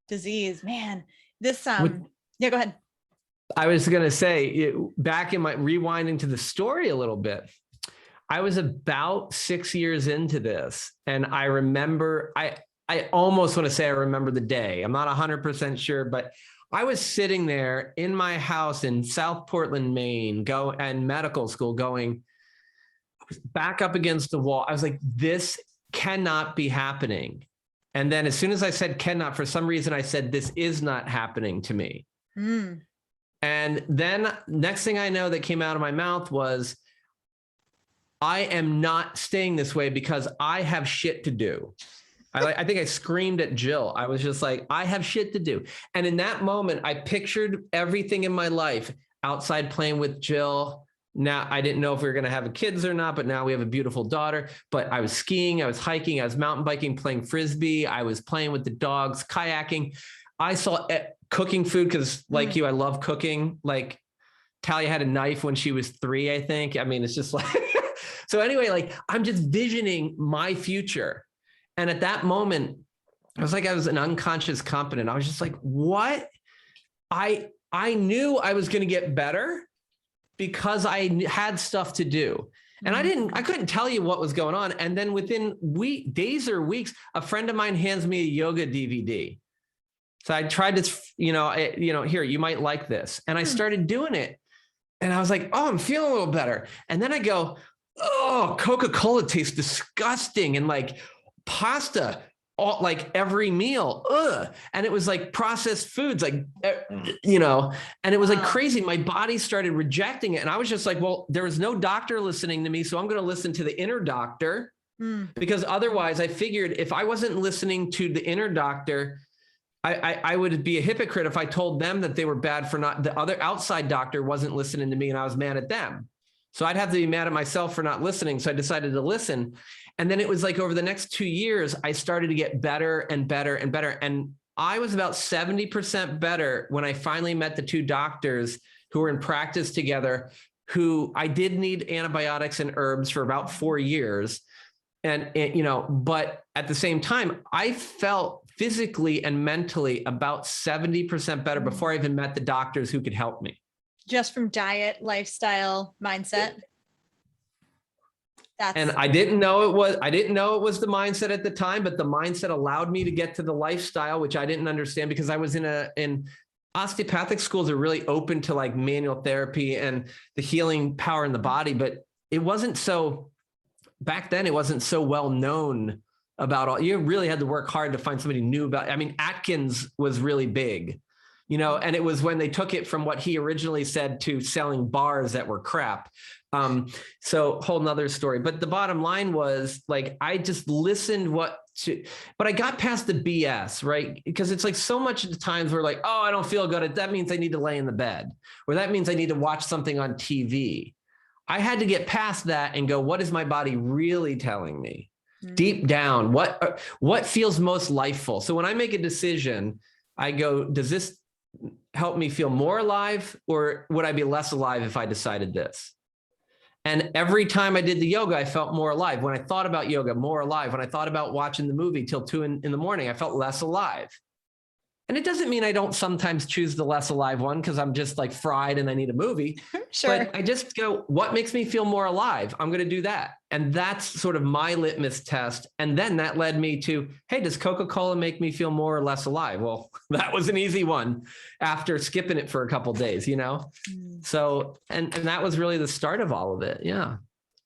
Speaker 1: disease. Man, this yeah, go ahead.
Speaker 2: I was going to say, back in my rewinding to the story a little bit, I was about 6 years into this, and I remember, I almost want to say I remember the day. I'm not 100% sure, but I was sitting there in my house in South Portland, Maine, and medical school, going back up against the wall. I was like, this cannot be happening. And then as soon as I said cannot, for some reason I said, this is not happening to me. And then next thing I know that came out of my mouth was, I am not staying this way because I have shit to do. I think I screamed at Jill. I was just like, I have shit to do. And in that moment, I pictured everything in my life outside playing with Jill. Now, I didn't know if we were going to have kids or not, but now we have a beautiful daughter. But I was skiing, I was hiking, I was mountain biking, playing Frisbee. I was playing with the dogs, kayaking. I saw cooking food because, like you, I love cooking. Like Talia had a knife when she was 3, I think. I mean, it's just like, so anyway, like I'm just visioning my future. And at that moment, I was like, I was an unconscious competent. I was just like, what? I knew I was going to get better because I had stuff to do. And I couldn't tell you what was going on. And then within days or weeks, a friend of mine hands me a yoga DVD. So I tried to, here, you might like this. And I started doing it. And I was like, oh, I'm feeling a little better. And then I go, oh, Coca-Cola tastes disgusting. And like pasta, like every meal. Ugh. And it was like processed foods, like, and it was like crazy. My body started rejecting it. And I was just like, well, there was no doctor listening to me. So I'm going to listen to the inner doctor because otherwise I figured if I wasn't listening to the inner doctor, I would be a hypocrite if I told them that they were bad for not, the other outside doctor wasn't listening to me and I was mad at them. So I'd have to be mad at myself for not listening. So I decided to listen. And then it was like over the next 2 years, I started to get better and better and better. And I was about 70% better when I finally met the 2 doctors who were in practice together, who I did need antibiotics and herbs for about 4 years. And but at the same time, I felt physically and mentally about 70% better before I even met the doctors who could help me.
Speaker 1: Just from diet, lifestyle, mindset.
Speaker 2: And I didn't know it was the mindset at the time, but the mindset allowed me to get to the lifestyle, which I didn't understand because I was in osteopathic schools are really open to like manual therapy and the healing power in the body, but it wasn't so, back then it wasn't so well known about all. You really had to work hard to find somebody new about. I mean, Atkins was really big, and it was when they took it from what he originally said to selling bars that were crap. So whole nother story. But the bottom line was like, I just listened but I got past the BS, right? Because it's like so much of the times we're like, oh, I don't feel good. That means I need to lay in the bed, or that means I need to watch something on TV. I had to get past that and go, what is my body really telling me? Deep down, what feels most lifeful? So when I make a decision, I go, does this help me feel more alive, or would I be less alive if I decided this? And every time I did the yoga, I felt more alive. When I thought about yoga, more alive. When I thought about watching the movie till 2 in the morning, I felt less alive. And it doesn't mean I don't sometimes choose the less alive one because I'm just like fried and I need a movie.
Speaker 1: Sure.
Speaker 2: But I just go, what makes me feel more alive? I'm going to do that. And that's sort of my litmus test. And then that led me to, hey, does Coca-Cola make me feel more or less alive? Well, that was an easy one after skipping it for a couple of days, you know? So, and that was really the start of all of it. Yeah.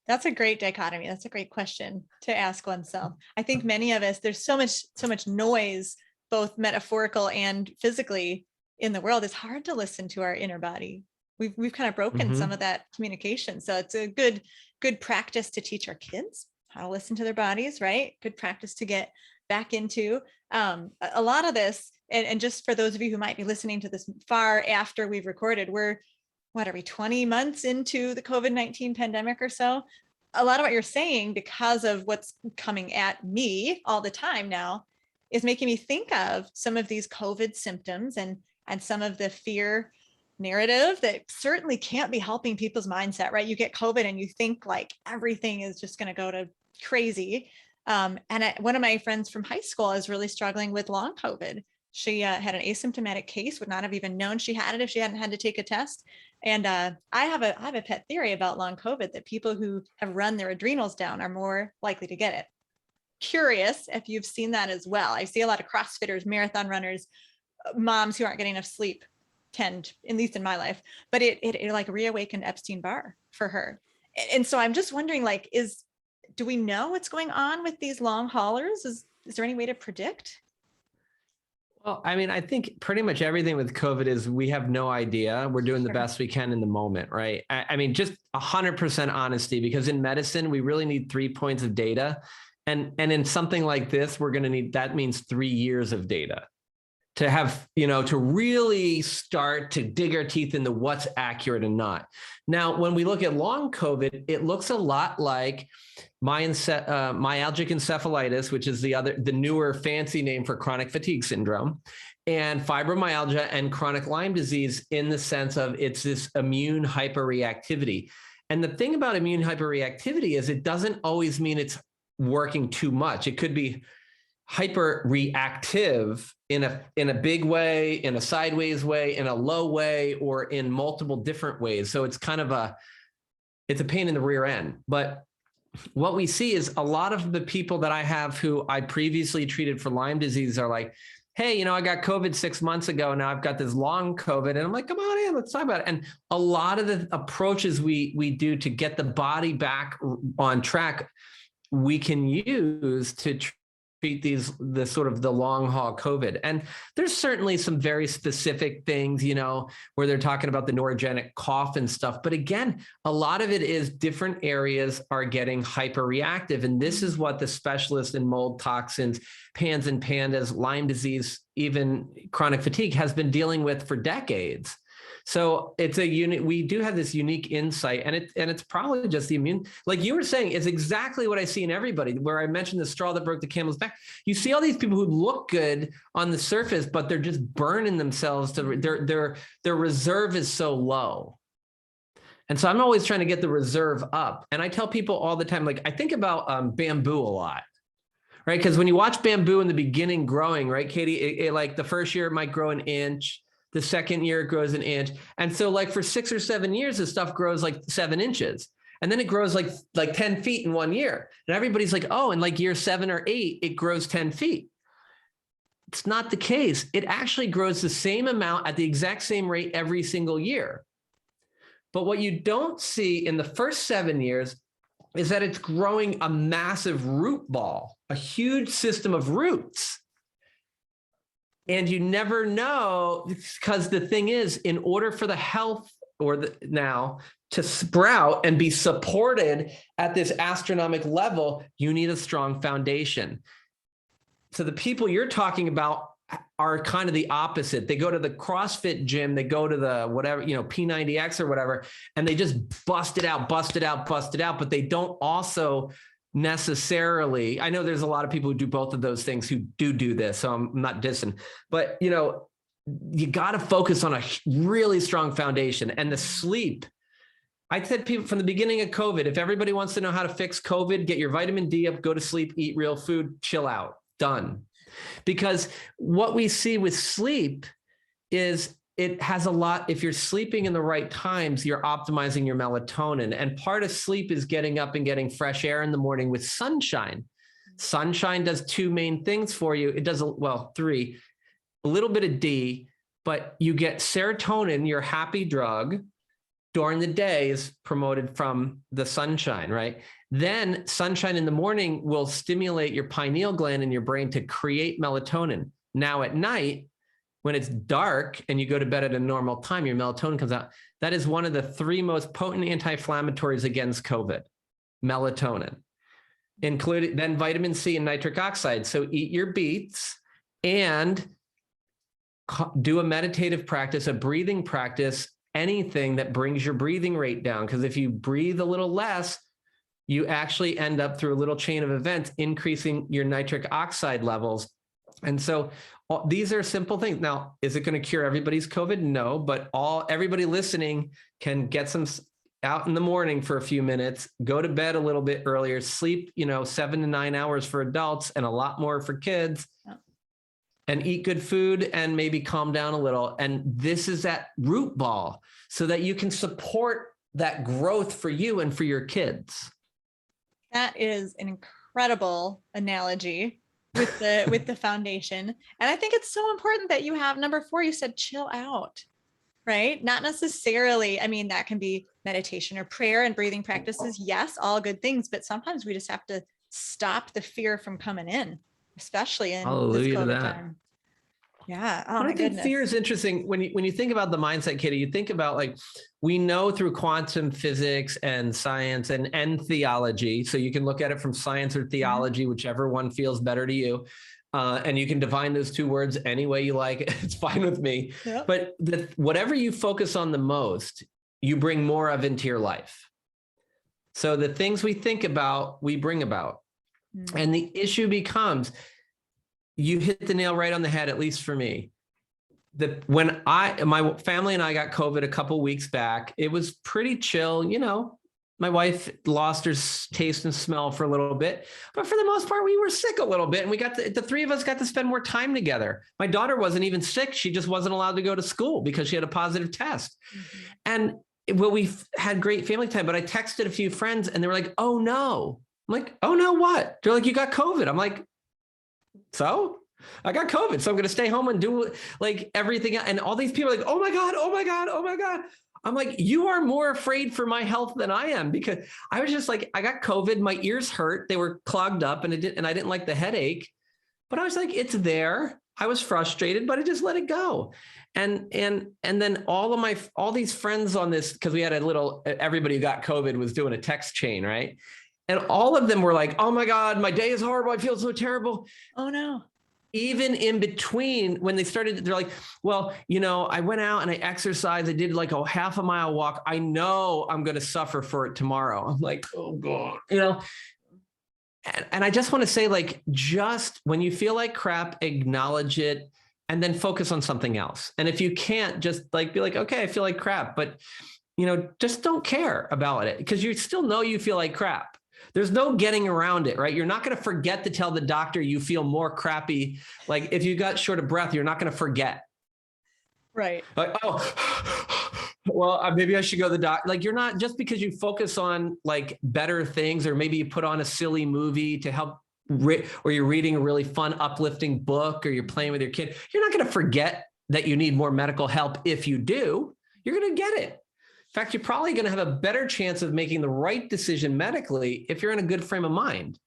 Speaker 1: That's a great dichotomy. That's a great question to ask oneself. I think many of us, there's so much noise, both metaphorical and physically in the world. It's hard to listen to our inner body. We've kind of broken some of that communication. So it's a good practice to teach our kids how to listen to their bodies, right? Good practice to get back into. A lot of this, and just for those of you who might be listening to this far after we've recorded, we're, what are we, 20 months into the COVID-19 pandemic or so? A lot of what you're saying, because of what's coming at me all the time now, is making me think of some of these COVID symptoms and some of the fear narrative that certainly can't be helping people's mindset, right? You get COVID and you think like everything is just going to go to crazy. One of my friends from high school is really struggling with long COVID. She had an asymptomatic case, would not have even known she had it if she hadn't had to take a test. And I have a pet theory about long COVID, that people who have run their adrenals down are more likely to get it. Curious if you've seen that as well. I see a lot of CrossFitters, marathon runners, moms who aren't getting enough sleep tend, at least in my life, but it like reawakened Epstein-Barr for her. And so I'm just wondering, like, do we know what's going on with these long haulers? Is there any way to predict?
Speaker 2: Well, I mean, I think pretty much everything with COVID is we have no idea. We're doing the best we can in the moment, right? I mean, just 100% honesty, because in medicine, we really need 3 points of data. And in something like this, we're going to need, that means 3 years of data to have, to really start to dig our teeth into what's accurate and not. Now, when we look at long COVID, it looks a lot like myalgic encephalitis, which is the newer fancy name for chronic fatigue syndrome, and fibromyalgia and chronic Lyme disease, in the sense of it's this immune hyperreactivity. And the thing about immune hyperreactivity is it doesn't always mean it's working too much. It could be hyper reactive in a big way, in a sideways way, in a low way, or in multiple different ways. So it's kind of it's a pain in the rear end. But what we see is a lot of the people that I have who I previously treated for Lyme disease are like, hey, I got COVID 6 months ago. Now I've got this long COVID. And I'm like, come on in, let's talk about it. And a lot of the approaches we do to get the body back on track, we can use to treat the sort of the long haul COVID. And there's certainly some very specific things, where they're talking about the neurogenic cough and stuff. But again, a lot of it is different areas are getting hyperreactive. And this is what the specialists in mold toxins, PANS and PANDAS, Lyme disease, even chronic fatigue has been dealing with for decades. So we do have this unique insight, and it's probably just the immune, like you were saying, it's exactly what I see in everybody, where I mentioned the straw that broke the camel's back. You see all these people who look good on the surface, but they're just burning themselves their reserve is so low. And so I'm always trying to get the reserve up. And I tell people all the time, like, I think about bamboo a lot. Right? Because when you watch bamboo in the beginning growing, right, Katie, like the first year it might grow an inch. The second year it grows an inch. And so like for 6 or 7 years, this stuff grows like 7 inches. And then it grows like 10 feet in 1 year. And everybody's like, oh, in like year 7 or 8, it grows 10 feet. It's not the case. It actually grows the same amount at the exact same rate every single year. But what you don't see in the first 7 years is that it's growing a massive root ball, a huge system of roots. And you never know, because the thing is, in order for the health now to sprout and be supported at this astronomical level, you need a strong foundation. So the people you're talking about are kind of the opposite. They go to the CrossFit gym, they go to the whatever, P90X or whatever, and they just bust it out, but they don't also necessarily, I know there's a lot of people who do both of those things who do this, so I'm not dissing, but you got to focus on a really strong foundation. And the sleep I said people from the beginning of COVID, if everybody wants to know how to fix COVID, get your vitamin D up, go to sleep, eat real food, chill out, done. Because what we see with sleep is it has a lot, if you're sleeping in the right times, you're optimizing your melatonin. And part of sleep is getting up and getting fresh air in the morning with sunshine. Sunshine does two main things for you. It does, well, three, a little bit of D, but you get serotonin, your happy drug, during the day is promoted from the sunshine, right? Then sunshine in the morning will stimulate your pineal gland in your brain to create melatonin. Now at night, when it's dark and you go to bed at a normal time, your melatonin comes out. That is one of the three most potent anti-inflammatories against COVID, melatonin, including then vitamin C and nitric oxide. So eat your beets and do a meditative practice, a breathing practice, anything that brings your breathing rate down. Because if you breathe a little less, you actually end up through a little chain of events, increasing your nitric oxide levels. And so these are simple things. Now, is it going to cure everybody's COVID? No, but everybody listening can get some out in the morning for a few minutes, go to bed a little bit earlier, sleep, 7 to 9 hours for adults and a lot more for kids, and eat good food and maybe calm down a little. And this is that root ball so that you can support that growth for you and for your kids.
Speaker 1: That is an incredible analogy with the foundation. And I think it's so important that you have number 4, you said chill out, right? Not necessarily, I mean, that can be meditation or prayer and breathing practices. Yes, all good things, but sometimes we just have to stop the fear from coming in, especially in this COVID time. Yeah. Oh, my goodness.
Speaker 2: Fear is interesting. When you think about the mindset, Katie, you think about we know through quantum physics and science and theology. So you can look at it from science or theology, whichever one feels better to you. And you can define those two words any way you like. It's fine with me. Yep. But whatever you focus on the most, you bring more of into your life. So the things we think about, we bring about. And the issue becomes, you hit the nail right on the head, at least for me. When my family and I got COVID a couple weeks back, it was pretty chill. My wife lost her taste and smell for a little bit, but for the most part, we were sick a little bit, and we got the three of us got to spend more time together. My daughter wasn't even sick; she just wasn't allowed to go to school because she had a positive test. And we had great family time. But I texted a few friends, and they were like, "Oh no!" I'm like, "Oh no, what?" They're like, "You got COVID." I'm like, "So I got COVID, so I'm going to stay home and do everything." And all these people are like, "Oh my God, oh my God, oh my God." I'm like, you are more afraid for my health than I am, because I was just like, I got COVID, my ears hurt, they were clogged up, and I didn't like the headache, but I was like, it's there. I was frustrated, but I just let it go. And then all these friends on this, because we had everybody who got COVID was doing a text chain, right? And all of them were like, "Oh my God, my day is horrible. I feel so terrible."
Speaker 1: Oh no.
Speaker 2: Even in between, when they started, they're like, "Well, I went out and I exercised. I did like a half a mile walk. I know I'm going to suffer for it tomorrow." I'm like, "Oh God," and I just want to say, just when you feel like crap, acknowledge it and then focus on something else. And if you can't, just be like, "Okay, I feel like crap," but just don't care about it, because you still know you feel like crap. There's no getting around it, right? You're not going to forget to tell the doctor you feel more crappy. Like if you got short of breath, you're not going to forget.
Speaker 1: Right.
Speaker 2: Like, oh, well, maybe I should go to the doctor. You're not, just because you focus on better things, or maybe you put on a silly movie to help, or you're reading a really fun, uplifting book, or you're playing with your kid. You're not going to forget that you need more medical help. If you do, you're going to get it. In fact, you're probably going to have a better chance of making the right decision medically if you're in a good frame of mind.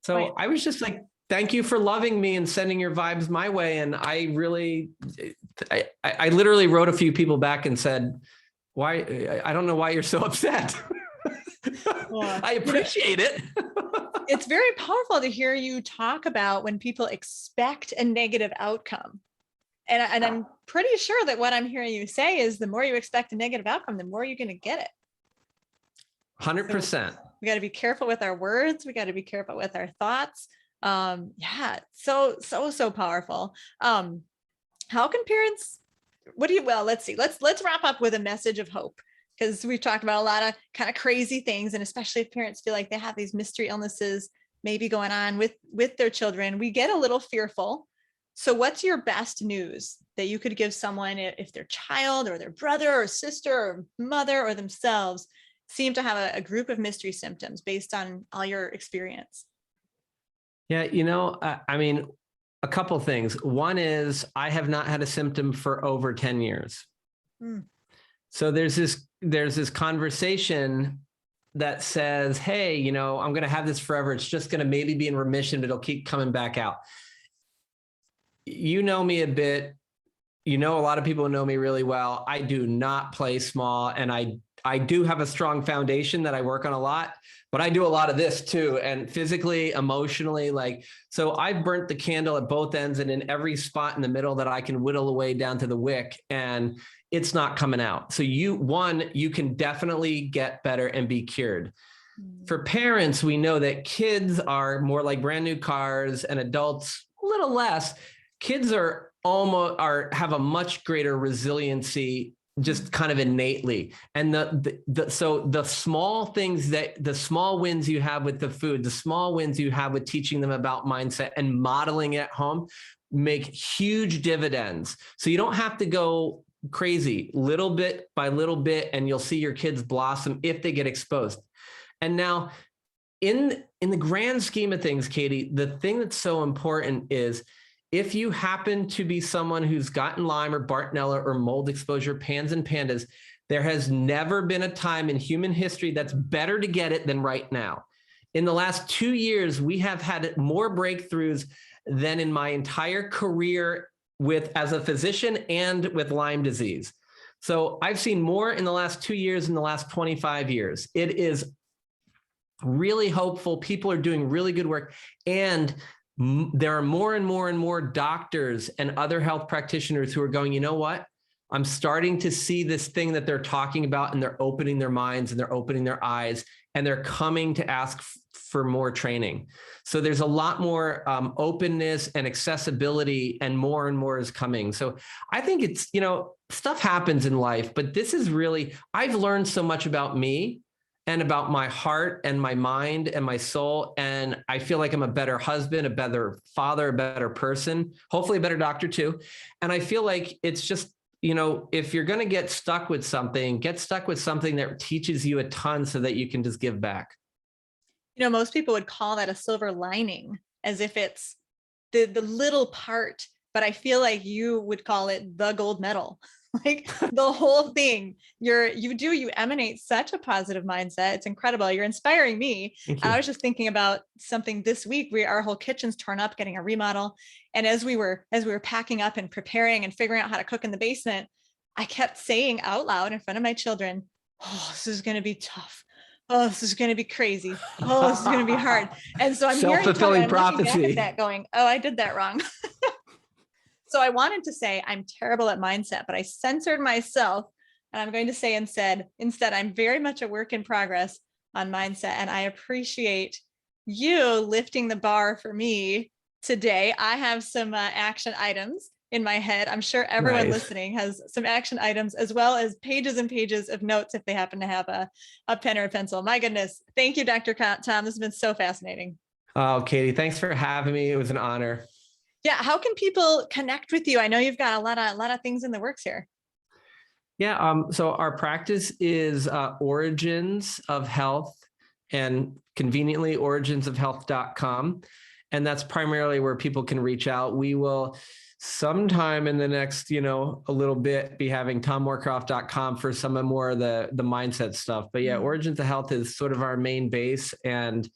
Speaker 2: So right. I was just like, thank you for loving me and sending your vibes my way. And I literally wrote a few people back and said, "Why? I don't know why you're so upset." Well, I appreciate it.
Speaker 1: It's very powerful to hear you talk about when people expect a negative outcome. And I'm pretty sure that what I'm hearing you say is the more you expect a negative outcome, the more you're going to get it.
Speaker 2: 100%.
Speaker 1: So we got to be careful with our words. We got to be careful with our thoughts. Yeah. So powerful. How can parents, let's see, let's wrap up with a message of hope because we've talked about a lot of kind of crazy things, and especially if parents feel like they have these mystery illnesses maybe going on with their children, we get a little fearful. So what's your best news that you could give someone if their child or their brother or sister or mother or themselves seem to have a group of mystery symptoms based on all your experience?
Speaker 2: Yeah, I mean, a couple things. One is I have not had a symptom for over 10 years. So there's this conversation that says, hey, I'm going to have this forever. It's just going to maybe be in remission, but it'll keep coming back out. You know me a bit. A lot of people know me really well. I do not play small, and I do have a strong foundation that I work on a lot, but I do a lot of this too. And physically, emotionally, so I've burnt the candle at both ends and in every spot in the middle that I can whittle away down to the wick, and it's not coming out. So you can definitely get better and be cured. For parents, we know that kids are more like brand new cars and adults a little less. Kids have a much greater resiliency just kind of innately. And so the small things, the small wins you have with the food, the small wins you have with teaching them about mindset and modeling at home make huge dividends. So you don't have to go crazy, little bit by little bit, and you'll see your kids blossom if they get exposed. And now in the grand scheme of things, Katie, the thing that's so important is if you happen to be someone who's gotten Lyme or Bartonella or mold exposure, PANS and PANDAS, there has never been a time in human history that's better to get it than right now. In the last 2 years, we have had more breakthroughs than in my entire career as a physician and with Lyme disease. So I've seen more in the last 2 years than the last 25 years. It is really hopeful. People are doing really good work. And there are more and more and more doctors and other health practitioners who are going, you know what? I'm starting to see this thing that they're talking about, and they're opening their minds and they're opening their eyes, and they're coming to ask for more training. So there's a lot more openness and accessibility, and more is coming. So I think it's, stuff happens in life, but this is really, I've learned so much about me and about my heart and my mind and my soul. And I feel like I'm a better husband, a better father, a better person, hopefully a better doctor too. And I feel like it's just, if you're going to get stuck with something that teaches you a ton so that you can just give back.
Speaker 1: Most people would call that a silver lining, as if it's the little part, but I feel like you would call it the gold medal. Like the whole thing, you emanate such a positive mindset. It's incredible. You're inspiring me. I was just thinking about something this week. Our whole kitchen's torn up, getting a remodel. And as we were packing up and preparing and figuring out how to cook in the basement, I kept saying out loud in front of my children, oh, this is going to be tough. Oh, this is going to be crazy. Oh, this is going to be hard. And so I'm
Speaker 2: self-fulfilling prophecy.
Speaker 1: At that going, oh, I did that wrong. So I wanted to say I'm terrible at mindset, but I censored myself, and I'm going to say instead, I'm very much a work in progress on mindset. And I appreciate you lifting the bar for me today. I have some action items in my head. I'm sure everyone listening has some action items, as well as pages and pages of notes if they happen to have a pen or a pencil. My goodness. Thank you, Dr. Tom. This has been so fascinating.
Speaker 2: Oh, Katie, thanks for having me. It was an honor.
Speaker 1: Yeah. How can people connect with you? I know you've got a lot of things in the works here.
Speaker 2: Yeah. So our practice is Origins of Health, and conveniently originsofhealth.com. And that's primarily where people can reach out. We will sometime in the next, a little bit be having tommoorcroft.com for some more of the mindset stuff. But yeah, Origins of Health is sort of our main base, and,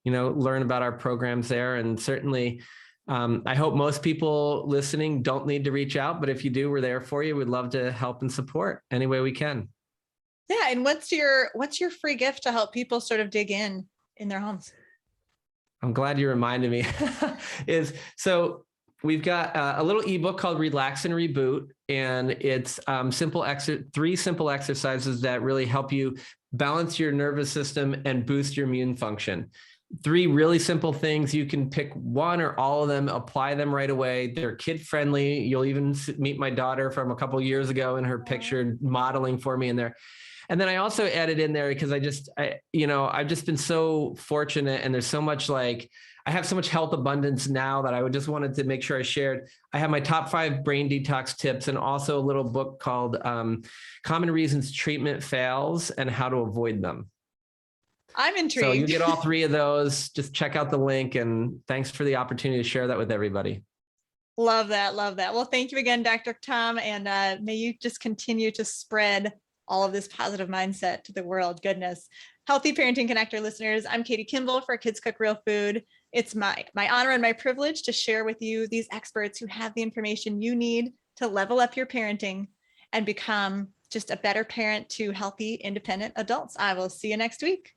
Speaker 2: learn about our programs there. And certainly, I hope most people listening don't need to reach out, but if you do, we're there for you. We'd love to help and support any way we can.
Speaker 1: Yeah. And what's your free gift to help people sort of dig in their homes?
Speaker 2: I'm glad you reminded me. We've got a little ebook called Relax and Reboot, and it's 3 simple exercises that really help you balance your nervous system and boost your immune function. 3 really simple things. You can pick one or all of them, apply them right away. They're kid friendly. You'll even meet my daughter from a couple of years ago in her picture modeling for me in there. And then I also added in there because I've just been so fortunate, and there's so much I have so much health abundance now that I would just wanted to make sure I shared. I have my top 5 brain detox tips, and also a little book called Common Reasons Treatment Fails and How to Avoid Them.
Speaker 1: I'm intrigued.
Speaker 2: So you get all 3 of those. Just check out the link, and thanks for the opportunity to share that with everybody.
Speaker 1: Love that. Love that. Well, thank you again, Dr. Tom. And may you just continue to spread all of this positive mindset to the world. Goodness. Healthy Parenting Connector listeners, I'm Katie Kimball for Kids Cook Real Food. It's my honor and my privilege to share with you these experts who have the information you need to level up your parenting and become just a better parent to healthy, independent adults. I will see you next week.